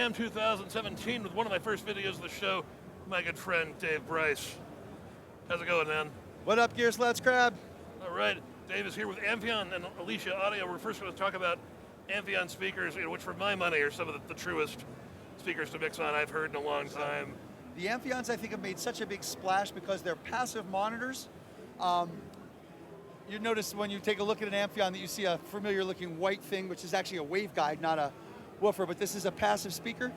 NAMM 2017 with one of my first videos of the show, my good friend Dave Bryce. How's it going, man? What up, Gearslutz Crab? All right, Dave is here with Amphion and Alicia Audio. We're first going to talk about Amphion speakers, which for my money are some of the truest speakers to mix on I've heard in a long time. The Amphions, I think, have made such a big splash because they're passive monitors. You notice when you take a look at an Amphion that you see a familiar looking white thing, which is actually a waveguide, not a woofer, but this is a passive speaker.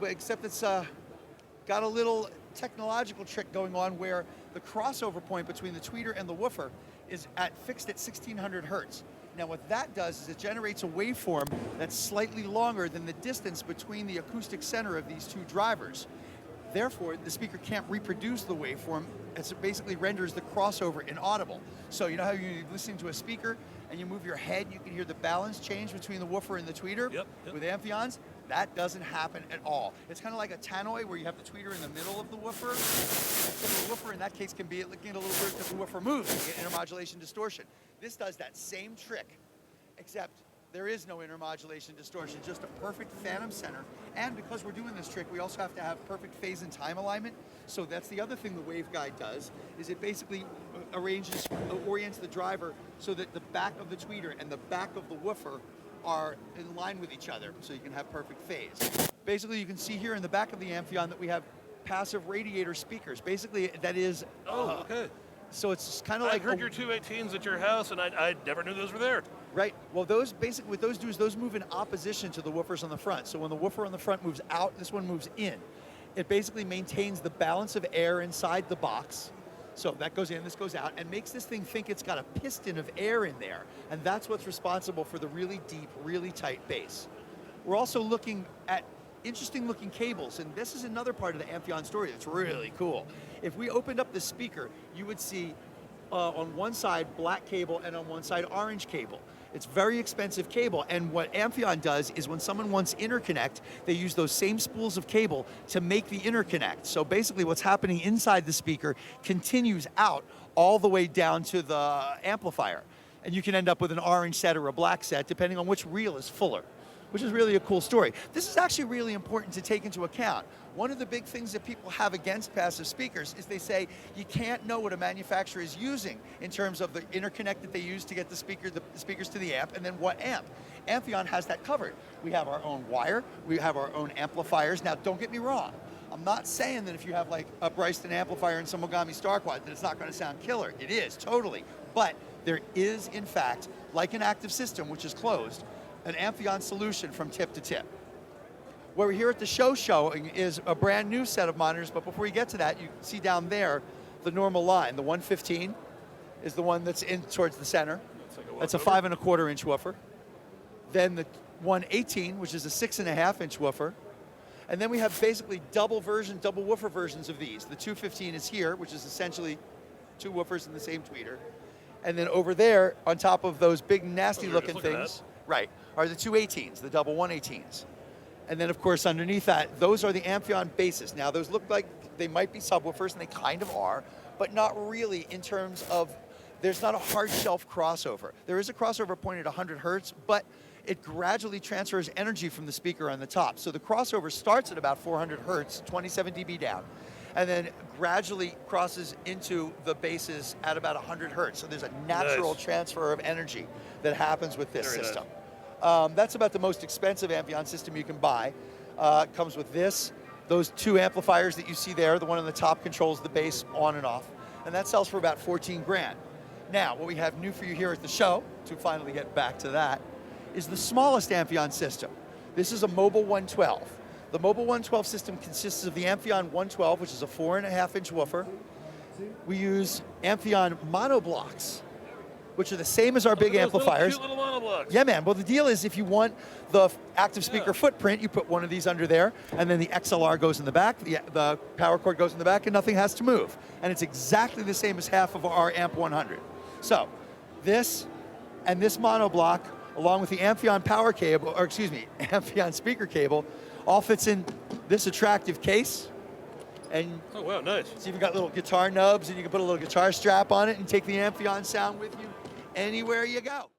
Except it's got a little technological trick going on where the crossover point between the tweeter and the woofer is fixed at 1600 hertz. Now what that does is it generates a waveform that's slightly longer than the distance between the acoustic center of these two drivers. Therefore, the speaker can't reproduce the waveform, as it basically renders the crossover inaudible. So you know how you're listening to a speaker and you move your head, you can hear the balance change between the woofer and the tweeter? Yep. With Amphions, that doesn't happen at all. It's kind of like a tannoy where you have the tweeter in the middle of the woofer. The woofer in that case can be looking at a little bit because the woofer moves, you get intermodulation distortion. This does that same trick, except there is no intermodulation distortion, just a perfect phantom center. And because we're doing this trick, we also have to have perfect phase and time alignment. So that's the other thing the waveguide does, is it basically orients the driver so that the back of the tweeter and the back of the woofer are in line with each other, so you can have perfect phase. Basically, you can see here in the back of the Amphion that we have passive Radiator speakers. Basically, that is... okay. So it's kind of like... I heard your 218s at your house, and I never knew those were there. Right. Well, those basically, what those do is those move in opposition to the woofers on the front. So when the woofer on the front moves out, this one moves in. It basically maintains the balance of air inside the box. So that goes in, this goes out, and makes this thing think it's got a piston of air in there. And that's what's responsible for the really deep, really tight bass. We're also looking at interesting looking cables, and this is another part of the Amphion story that's really cool. If we opened up the speaker, you would see on one side black cable and on one side orange cable. It's very expensive cable, and what Amphion does is when someone wants interconnect, they use those same spools of cable to make the interconnect. So basically what's happening inside the speaker continues out all the way down to the amplifier. And you can end up with an orange set or a black set, depending on which reel is fuller, which is really a cool story. This is actually really important to take into account. One of the big things that people have against passive speakers is they say you can't know what a manufacturer is using in terms of the interconnect that they use to get the speakers to the amp, and then what amp. Amphion has that covered. We have our own wire, we have our own amplifiers. Now, don't get me wrong. I'm not saying that if you have like a Bryce amplifier and some Mogami Star Quad that it's not going to sound killer. It is, totally. But there is, in fact, like an active system, which is closed, an Amphion solution from tip to tip. What we're here at the show showing is a brand new set of monitors, but before you get to that, you see down there the normal line. The 115 is the one that's in towards the center. That's a 5 1/4 inch woofer. Then the 118, which is a 6 1/2 inch woofer. And then we have basically double woofer versions of these. The 215 is here, which is essentially two woofers in the same tweeter. And then over there, on top of those big nasty looking things, right, are the 218s, the double 118s. And then of course underneath that, those are the Amphion basses. Now those look like they might be subwoofers, and they kind of are, but not really in terms of, there's not a hard shelf crossover. There is a crossover point at 100 hertz, but it gradually transfers energy from the speaker on the top. So the crossover starts at about 400 hertz, 27 dB down, and then gradually crosses into the basses at about 100 hertz. So there's a natural transfer of energy that happens with this system. That's about the most expensive Amphion system you can buy. It comes with this, those two amplifiers that you see there. The one on the top controls the bass on and off, and that sells for about 14 grand. Now, what we have new for you here at the show, to finally get back to that, is the smallest Amphion system. This is a Mobile 112. The Mobile 112 system consists of the Amphion 112, which is a 4 1/2 inch woofer. We use Amphion monoblocks, which are the same as our big amplifiers. Cute little monoblocks. Yeah, man. Well, the deal is if you want the active speaker footprint, you put one of these under there, and then the XLR goes in the back, the power cord goes in the back, and nothing has to move. And it's exactly the same as half of our Amp 100. So this and this monoblock, along with the Amphion power cable, or excuse me, Amphion speaker cable, all fits in this attractive case. And oh wow, nice. It's even got little guitar nubs, and you can put a little guitar strap on it and take the Amphion sound with you anywhere you go.